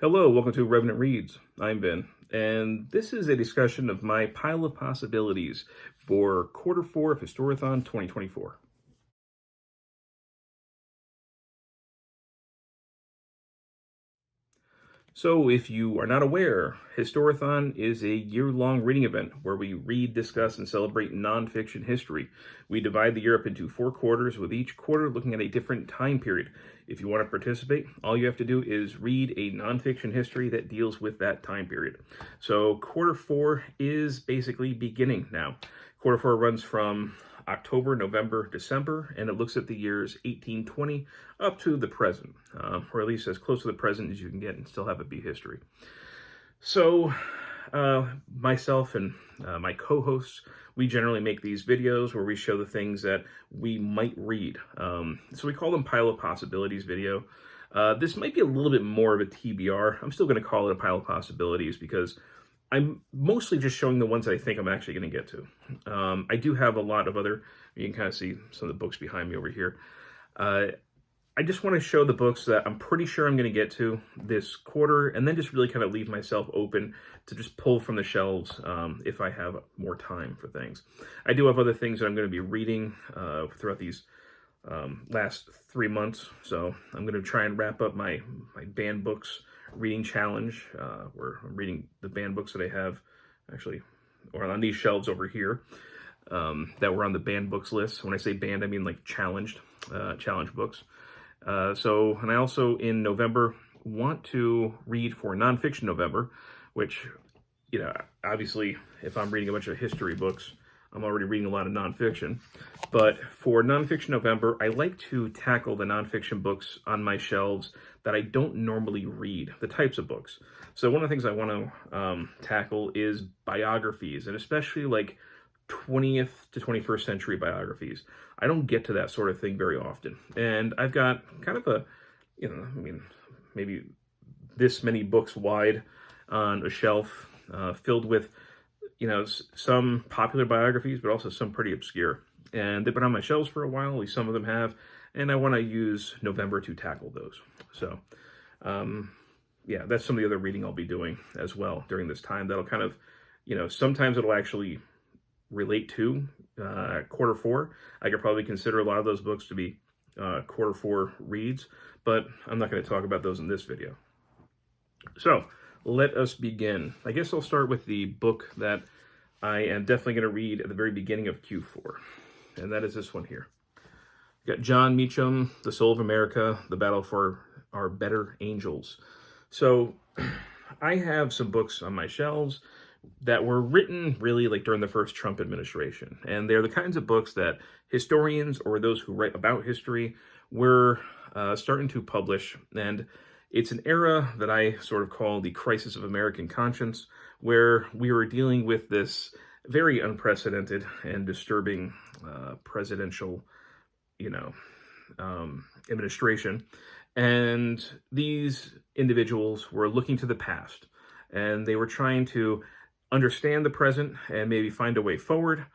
Hello, welcome to Revenant Reads. I'm Ben, and this is a discussion of my pile of possibilities for quarter four of Historathon 2024. So, if you are not aware, Historathon is a year-long reading event where we read, discuss, and celebrate nonfiction history. We divide the year up into 4 quarters, with each quarter looking at a different time period. If you want to participate, all you have to do is read a nonfiction history that deals with that time period. So, quarter four is basically beginning now. Quarter four runs from October, November, December, and it looks at the years 1820 up to the present, or at least as close to the present as you can get and still have it be history. So, myself and my co-hosts, we generally make these videos where we show the things that we might read. So we call them Pile of Possibilities video. This might be a little bit more of a TBR. I'm still going to call it a Pile of Possibilities because I'm mostly just showing the ones I think I'm actually going to get to. I do have a lot of other, you can kind of see some of the books behind me over here. I just want to show the books that I'm pretty sure I'm going to get to this quarter, and then just really kind of leave myself open to just pull from the shelves if I have more time for things. I do have other things that I'm going to be reading throughout these last 3 months, so I'm going to try and wrap up my banned books reading challenge, where I'm reading the banned books that I have actually, or on these shelves over here, that were on the banned books list. When I say banned, I mean like challenge books. And I also, in November, want to read for Nonfiction November, which, obviously, if I'm reading a bunch of history books, I'm already reading a lot of nonfiction. But for Nonfiction November, I like to tackle the nonfiction books on my shelves that I don't normally read, the types of books. So one of the things I want to tackle is biographies, and especially like 20th to 21st century biographies. I don't get to that sort of thing very often. And I've got kind of a, maybe this many books wide on a shelf filled with, some popular biographies, but also some pretty obscure. And they've been on my shelves for a while, at least some of them have, and I want to use November to tackle those. So, that's some of the other reading I'll be doing as well during this time. That'll kind of, sometimes it'll actually relate to quarter four. I could probably consider a lot of those books to be quarter four reads, but I'm not going to talk about those in this video. So let us begin. I guess I'll start with the book that I am definitely going to read at the very beginning of Q4, and that is this one here. We've got John Meacham, The Soul of America, The Battle for Our Better Angels. So I have some books on my shelves that were written really like during the first Trump administration. And they're the kinds of books that historians or those who write about history were starting to publish. And it's an era that I sort of call the crisis of American conscience, where we were dealing with this very unprecedented and disturbing presidential, administration. And these individuals were looking to the past, and they were trying to understand the present and maybe find a way forward.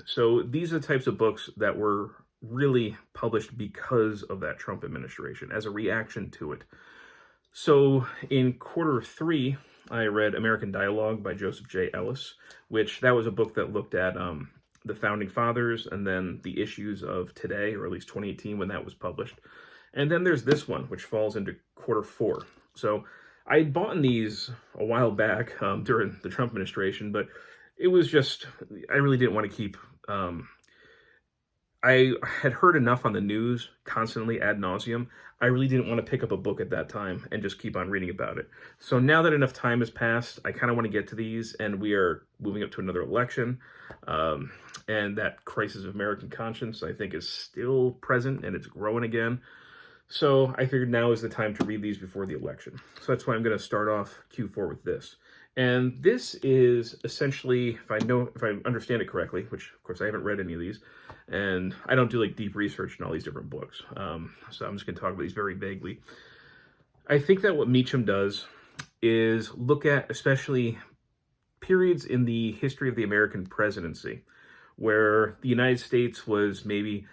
So these are the types of books that were really published because of that Trump administration, as a reaction to it. So in quarter three, I read American Dialogue by Joseph J. Ellis, which that was a book that looked at the founding fathers and then the issues of today, or at least 2018 when that was published. And then there's this one, which falls into quarter four. So I had bought these a while back during the Trump administration, but it was just, I really didn't want to keep, I had heard enough on the news constantly ad nauseum. I really didn't want to pick up a book at that time and just keep on reading about it. So now that enough time has passed, I kind of want to get to these, and we are moving up to another election. And that crisis of American conscience, I think, is still present, and it's growing again. So I figured now is the time to read these before the election. So that's why I'm going to start off Q4 with this. And this is essentially, if I understand it correctly, which of course I haven't read any of these, and I don't do like deep research in all these different books. So I'm just going to talk about these very vaguely. I think that what Meacham does is look at especially periods in the history of the American presidency where the United States was maybe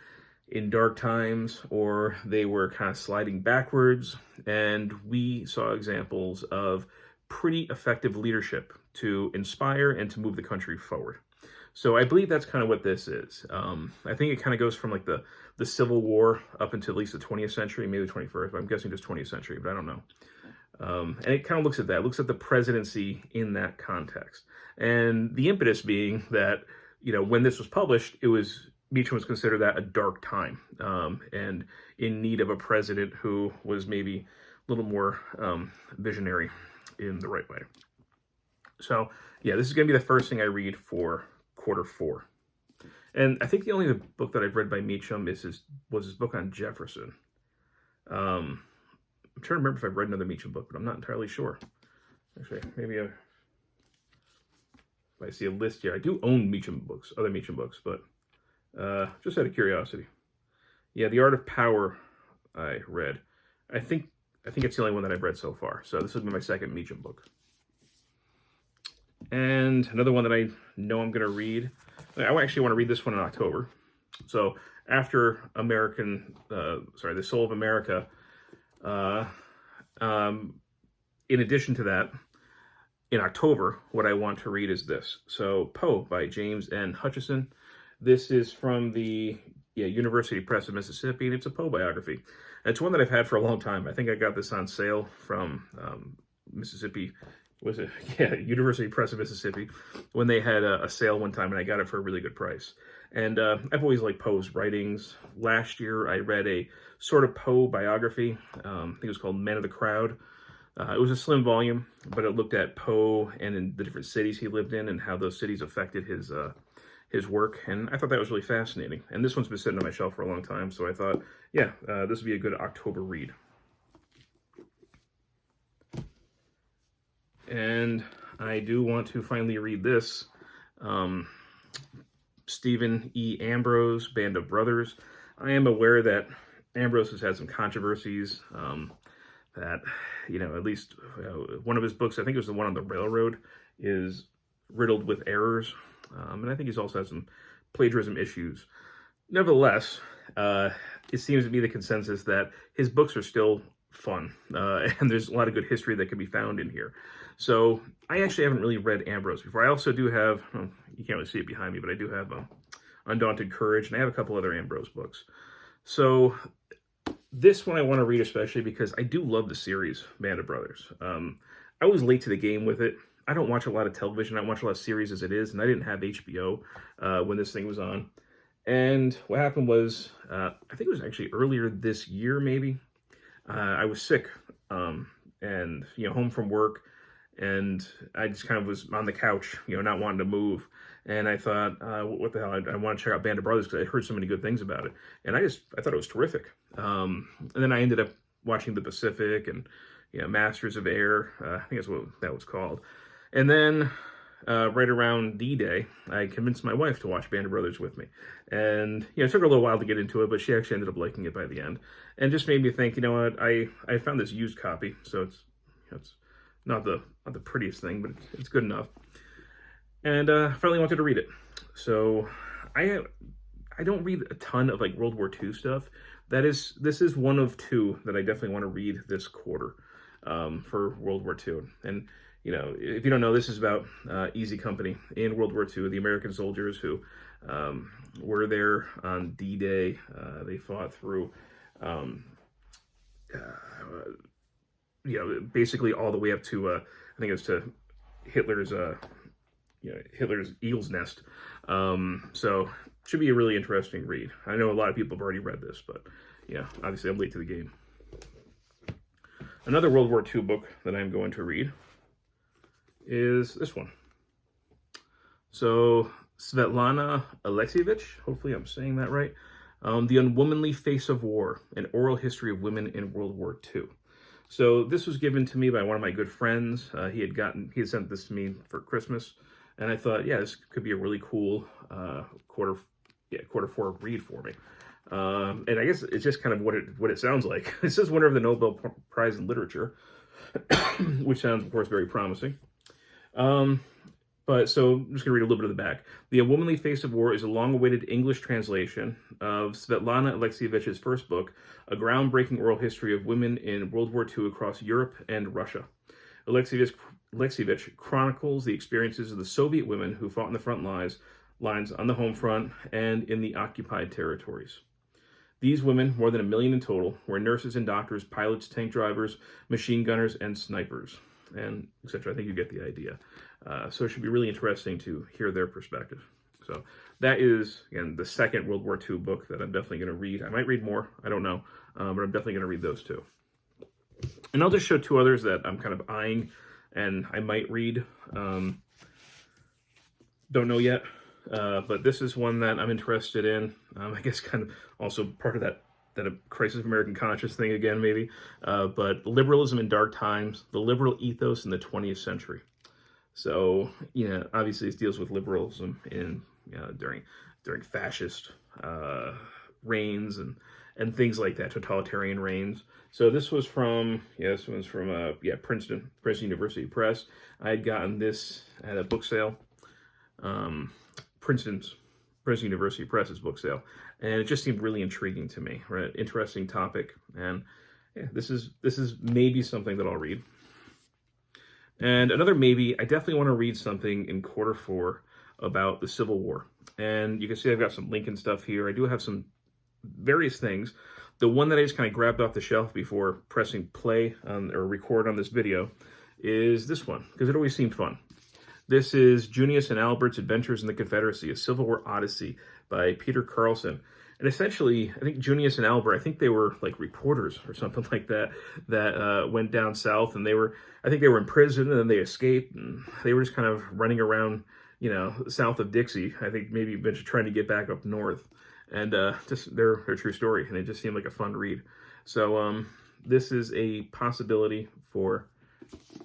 in dark times, or they were kind of sliding backwards. And we saw examples of pretty effective leadership to inspire and to move the country forward. So I believe that's kind of what this is. I think it kind of goes from like the Civil War up until at least the 20th century, maybe the 21st, but I'm guessing just 20th century, but I don't know. And it kind of looks at that, looks at the presidency in that context. And the impetus being that, when this was published, Meacham was considered that a dark time, and in need of a president who was maybe a little more visionary in the right way. So yeah, this is going to be the first thing I read for Q4. And I think the only book that I've read by Meacham was his book on Jefferson. I'm trying to remember if I've read another Meacham book, but I'm not entirely sure. Actually, maybe if I see a list here. I do own other Meacham books, but just out of curiosity. Yeah, The Art of Power I read. I think it's the only one that I've read so far. So this has been my second Meacham book. And another one that I know I'm going to read. I actually want to read this one in October. So after The Soul of America, in addition to that, in October, what I want to read is this. So Poe by James N. Hutchison. This is from the University Press of Mississippi, and it's a Poe biography. And it's one that I've had for a long time. I think I got this on sale from Mississippi. Was it? Yeah, University Press of Mississippi, when they had a sale one time, and I got it for a really good price. And I've always liked Poe's writings. Last year, I read a sort of Poe biography. I think it was called Men of the Crowd. It was a slim volume, but it looked at Poe and in the different cities he lived in and how those cities affected his work. And I thought that was really fascinating. And this one's been sitting on my shelf for a long time, so I thought, yeah, this would be a good October read. And I do want to finally read this. Stephen E. Ambrose, Band of Brothers. I am aware that Ambrose has had some controversies, that, at least one of his books, I think it was the one on the railroad, is riddled with errors. And I think he's also had some plagiarism issues. Nevertheless, it seems to be the consensus that his books are still fun, and there's a lot of good history that can be found in here. So I actually haven't really read Ambrose before. I also do have, you can't really see it behind me, but I do have Undaunted Courage, and I have a couple other Ambrose books. So this one I want to read especially because I do love the series, Band of Brothers. I was late to the game with it. I don't watch a lot of television. I watch a lot of series as it is, and I didn't have HBO when this thing was on. And what happened was, I think it was actually earlier this year, maybe. I was sick, and home from work, and I just kind of was on the couch, not wanting to move. And I thought, what the hell? I want to check out Band of Brothers because I heard so many good things about it, and I thought it was terrific. And then I ended up watching The Pacific and Masters of Air. I think that's what that was called. And then right around D-Day, I convinced my wife to watch Band of Brothers with me. And, it took her a little while to get into it, but she actually ended up liking it by the end. And just made me think, what, I found this used copy, so it's not the prettiest thing, but it's good enough. And I finally wanted to read it. So I don't read a ton of like World War II stuff. This is one of two that I definitely want to read this quarter for World War II. And if you don't know, this is about Easy Company in World War II, the American soldiers who were there on D-Day. They fought through, basically all the way up to, I think it was to Hitler's Eagle's Nest. So should be a really interesting read. I know a lot of people have already read this, but obviously I'm late to the game. Another World War II book that I'm going to read is this one. So Svetlana Alexievich, hopefully I'm saying that right. The Unwomanly Face of War, an oral history of women in World War II. So this was given to me by one of my good friends. He had sent this to me for Christmas, and I thought, yeah, this could be a really cool Q4 read for me. And I guess it's just kind of what it sounds like. It says winner of the Nobel Prize in Literature, which sounds, of course, very promising. But so I'm just going to read a little bit of the back. The Unwomanly Face of War is a long-awaited English translation of Svetlana Alexievich's first book, a groundbreaking oral history of women in World War II across Europe and Russia. Alexievich chronicles the experiences of the Soviet women who fought in the front lines on the home front and in the occupied territories. These women, more than 1 million in total, were nurses and doctors, pilots, tank drivers, machine gunners, and snipers, and etc. I think you get the idea. So it should be really interesting to hear their perspective. So that is, again, the second World War II book that I'm definitely going to read. I might read more, I don't know, but I'm definitely going to read those two. And I'll just show two others that I'm kind of eyeing and I might read. Don't know yet, but this is one that I'm interested in. I guess kind of also part of that crisis of American conscience thing again, maybe. But liberalism in dark times, the liberal ethos in the 20th century. So, obviously it deals with liberalism in during fascist reigns and things like that, totalitarian reigns. So this was from, this one's from Princeton University Press. I had gotten this at a book sale, Princeton University Press's book sale, and it just seemed really intriguing to me, right? Interesting topic, and this is maybe something that I'll read. And another maybe, I definitely want to read something in Q4 about the Civil War. And you can see I've got some Lincoln stuff here. I do have some various things. The one that I just kind of grabbed off the shelf before pressing play or record on this video is this one, because it always seemed fun. This is Junius and Albert's Adventures in the Confederacy, a Civil War Odyssey by Peter Carlson. And essentially, I think Junius and Albert, I think they were like reporters or something like that, that went down south, and I think they were in prison, and then they escaped, and they were just kind of running around, south of Dixie. I think maybe eventually trying to get back up north. And just their true story, and it just seemed like a fun read. So this is a possibility for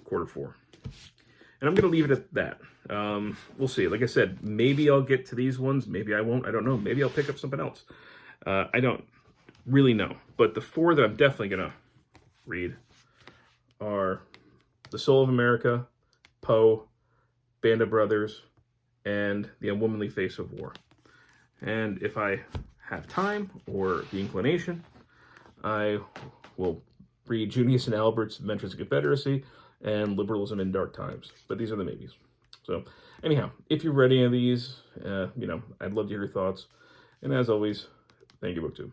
Q4. And I'm going to leave it at that. We'll see. Like I said, maybe I'll get to these ones. Maybe I won't. I don't know. Maybe I'll pick up something else. I don't really know. But the four that I'm definitely going to read are The Soul of America, Poe, Band of Brothers, and The Unwomanly Face of War. And if I have time or the inclination, I will read Junius and Albert's Adventures in the Confederacy and Liberalism in Dark Times. But these are the maybes. So anyhow, if you've read any of these, I'd love to hear your thoughts. And as always, thank you, BookTube.